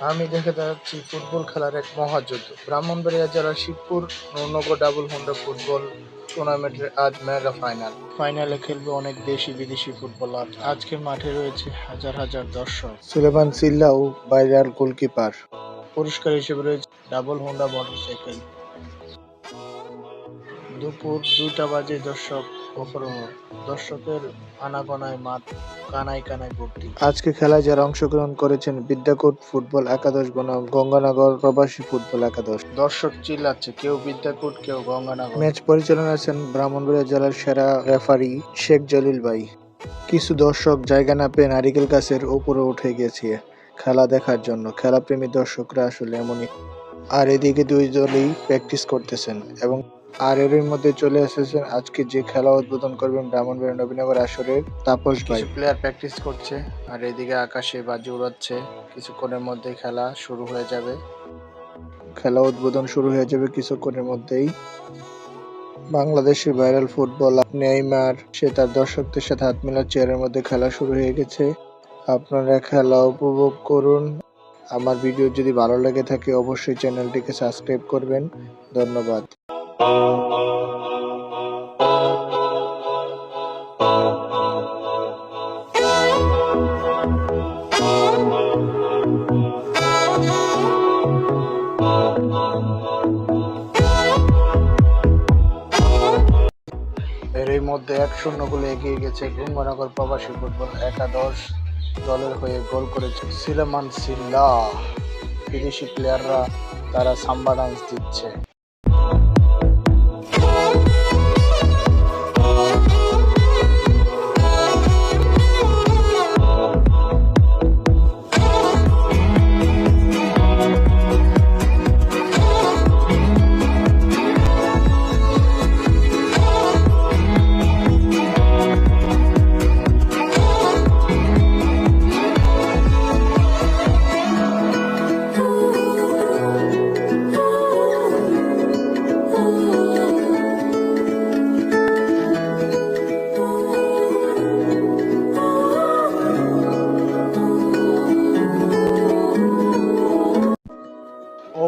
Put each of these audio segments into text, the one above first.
আমি দেখে যাচ্ছি ফুটবল খেলার এক মহাযুদ্ধ। ব্রাহ্মণবাড়িয়া জেলার শিবপুর নৌনগর ডাবল হুন্ডা ফুটবল টুর্নামেন্টের আজ মেগা ফাইনালে খেলবে অনেক দেশি বিদেশি ফুটবলার। আজকে মাঠে রয়েছে হাজার হাজার দর্শক। সুলেমান সিল্লাও ভাইরাল গোলকিপার। পুরস্কার হিসেবে রয়েছে ডাবল হুন্ডা মোটরসাইকেল। দুপুর 2টা বাজে দর্শকের আনাগোনায় মাঠ কানায় কানায় ভর্তি। আজকে খেলায় যারা অংশগ্রহণ করেছেন বিদ্যাকূট ফুটবল একাদশ বনাম গঙ্গানগর প্রবাসী ফুটবল একাদশ। দর্শক চিল্লাচ্ছে, কেউ বিদ্যাকূট, কেউ গঙ্গানগর। ম্যাচ পরিচালনা আছেন ব্রাহ্মণবাড়িয়া জেলার সেরা রেফারি শেখ জলিল ভাই। কিছু দর্শক জায়গা না পেয়ে নারিকেল গাছের উপরে উঠে গেছে খেলা দেখার জন্য। খেলাপ্রেমী দর্শকরা আসলে এমনই। আর এদিকে দুই দলই প্র্যাকটিস করতেছেন এবং এরই মধ্যে চলে এসেছেন আজকে যে খেলা উদ্বোধন করবেন ব্রাহ্মণবাড়িয়া নবীনগর আসরের তাপস ভাই। প্লেয়ার প্র্যাকটিস করছে আর এদিকে আকাশে বাজি উড়াচ্ছে। কিছুক্ষণের মধ্যে খেলা শুরু হয়ে যাবে। খেলা উদ্বোধন শুরু হয়ে যাবে কিছুক্ষণের মধ্যেই। বাংলাদেশের ভাইরাল ফুটবলার নেইমার সে তার দর্শকদের সাথে হাত মেলার চেয়ারের মধ্যে খেলা শুরু হয়ে গেছে। আপনারা খেলা উপভোগ করুন। আমার ভিডিও যদি ভালো লেগে থাকে অবশ্যই চ্যানেলটিকে সাবস্ক্রাইব করবেন। ধন্যবাদ। এরই মধ্যে 1-0 গোলে এগিয়ে গেছে গঙ্গানগর প্রবাসী ফুটবল একাদশ দলের হয়ে গোল করেছে সুলেমান সিল্লাহ। বিদেশি প্লেয়াররা তারা সাম্বা ডান্স দিচ্ছে।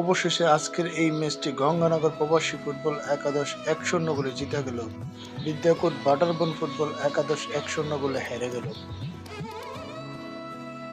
অবশেষে আজকের এই ম্যাচটি গঙ্গানগর প্রবাসী ফুটবল একাদশ 1-0 গোলে জিতে গেল। বিদ্যাকূট বাটারবন ফুটবল একাদশ 1-0 গোলে হেরে গেল।